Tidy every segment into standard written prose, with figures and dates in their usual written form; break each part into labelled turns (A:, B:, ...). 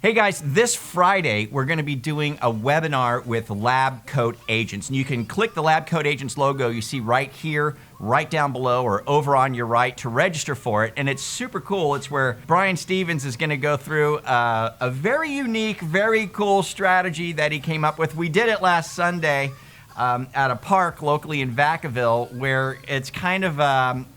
A: Hey guys, this Friday, we're gonna be doing a webinar with Lab Coat Agents. And you can click the Lab Coat Agents logo you see right here, right down below, or over on your right to register for it. And it's super cool. It's where Brian Stevens is gonna go through a very unique, very cool strategy that he came up with. We did it last Sunday at a park locally in Vacaville, where it's kind of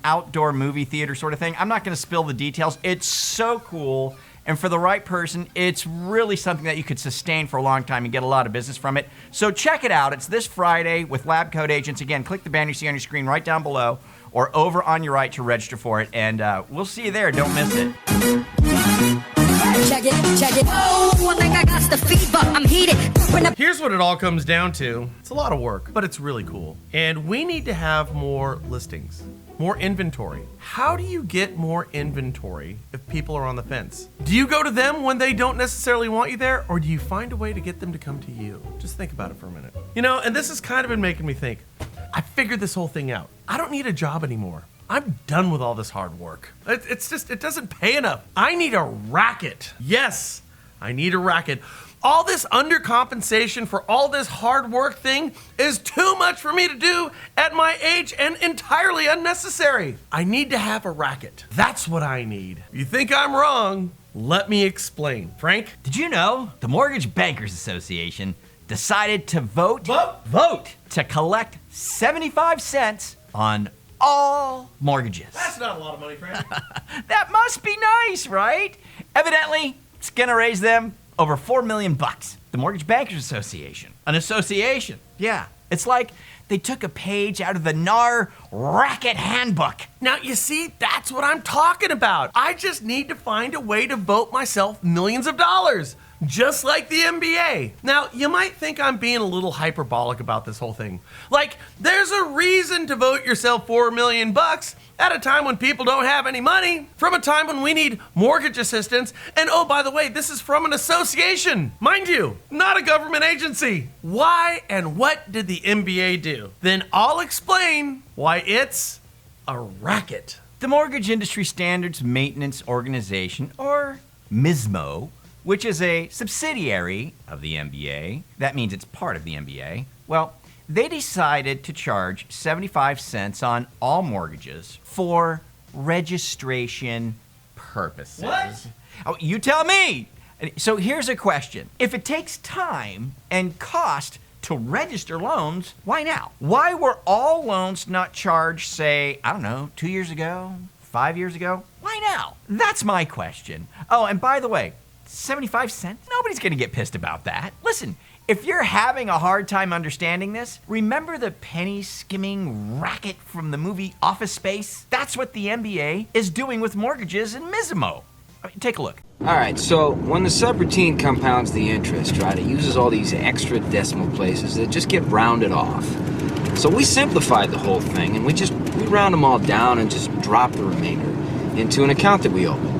A: outdoor movie theater sort of thing. I'm not gonna spill the details. It's so cool. And for the right person, it's really something that you could sustain for a long time and get a lot of business from it. So check it out. It's this Friday with Lab Coat Agents. Again, click the banner you see on your screen right down below or over on your right to register for it. And we'll see you there. Don't miss it.
B: Check it. Oh, I think I got the fever. I'm heated.
C: Here's what it all comes down to. It's a lot of work, but it's really cool. And we need to have more listings, more inventory. How do you get more inventory if people are on the fence? Do you go to them when they don't necessarily want you there, or do you find a way to get them to come to you? Just think about it for a minute. You know, and this has kind of been making me think, I figured this whole thing out. I don't need a job anymore. I'm done with all this hard work. It's just, it doesn't pay enough. I need a racket. Yes, I need a racket. All this undercompensation for all this hard work thing is too much for me to do at my age and entirely unnecessary. I need to have a racket. That's what I need. If you think I'm wrong, let me explain. Frank?
A: Did you know the Mortgage Bankers Association decided to vote to collect 75 cents on all mortgages?
C: That's not a lot of money, Frank.
A: That must be nice, right? Evidently, it's gonna raise them over $4 million. The Mortgage Bankers Association. An association. Yeah. It's like they took a page out of the NAR Racket handbook.
C: Now, you see, that's what I'm talking about. I just need to find a way to vote myself millions of dollars, just like the NBA. Now, you might think I'm being a little hyperbolic about this whole thing. Like, there's a reason to vote yourself $4 million at a time when people don't have any money, from a time when we need mortgage assistance, and oh, by the way, this is from an association, mind you, not a government agency. Why and what did the NBA do? Then I'll explain why it's a racket.
A: The Mortgage Industry Standards Maintenance Organization, or MISMO, which is a subsidiary of the NBA, that means it's part of the NBA, well, they decided to charge 75 cents on all mortgages for registration purposes.
C: What?
A: Oh, you tell me. So here's a question. If it takes time and cost to register loans, why now? Why were all loans not charged, say, I don't know, 2 years ago, 5 years ago? Why now? That's my question. Oh, and by the way, 75 cents? Nobody's gonna get pissed about that. Listen, if you're having a hard time understanding this, remember the penny skimming racket from the movie Office Space? That's what the NBA is doing with mortgages in MISMO. I mean, take a look.
D: All right, so when the subroutine compounds the interest, right, it uses all these extra decimal places that just get rounded off. So we simplified the whole thing, and we round them all down and just drop the remainder into an account that we opened.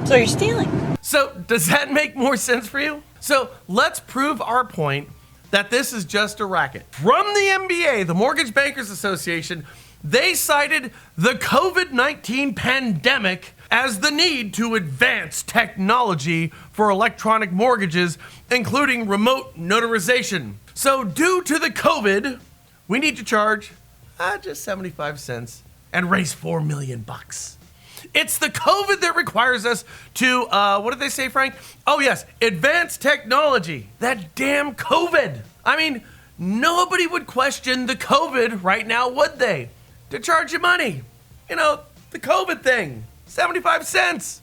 B: So you're stealing.
C: So does that make more sense for you? So let's prove our point that this is just a racket. From the NBA, the Mortgage Bankers Association, they cited the COVID-19 pandemic as the need to advance technology for electronic mortgages, including remote notarization. So due to the COVID, we need to charge just 75 cents and raise $4 million. It's the COVID that requires us to, what did they say, Frank? Oh yes, advanced technology. That damn COVID. I mean, nobody would question the COVID right now, would they? To charge you money. You know, the COVID thing, 75 cents.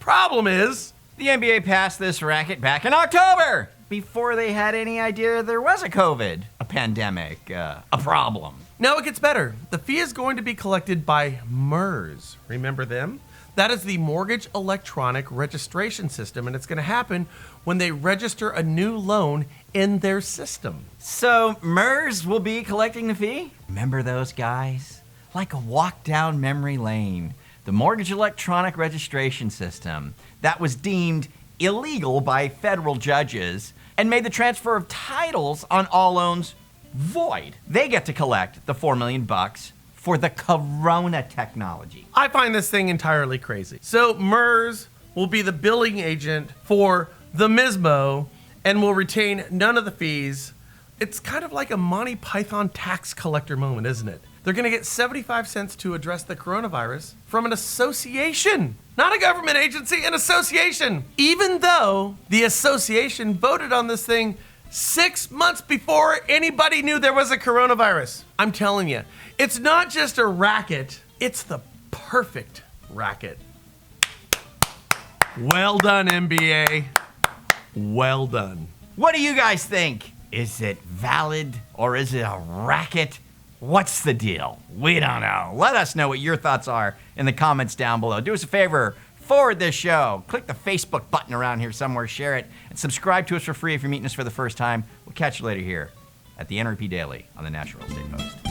C: Problem is,
A: The NBA passed this racket back in October, before they had any idea there was a COVID, a pandemic, a problem.
C: now it gets better. The fee is going to be collected by MERS. Remember them? That is the Mortgage Electronic Registration System, and it's going to happen when they register a new loan in their system.
A: So MERS will be collecting the fee? Remember those guys? Like a walk down memory lane. The Mortgage Electronic Registration System that was deemed illegal by federal judges and made the transfer of titles on all loans void. They get to collect the $4 million for the Corona technology.
C: I find this thing entirely crazy. So MERS will be the billing agent for the MISMO and will retain none of the fees. It's kind of like a Monty Python tax collector moment, isn't it? They're going to get 75 cents to address the coronavirus from an association, not a government agency, an association. Even though the association voted on this thing 6 months before anybody knew there was a coronavirus. I'm telling you, it's not just a racket, it's the perfect racket. Well done, NBA. Well done.
A: What do you guys think? Is it valid or is it a racket? What's the deal? We don't know. Let us know what your thoughts are in the comments down below. Do us a favor, forward this show. Click the Facebook button around here somewhere, share it, and subscribe to us for free if you're meeting us for the first time. We'll catch you later here at the NRP Daily on the National Real Estate Post.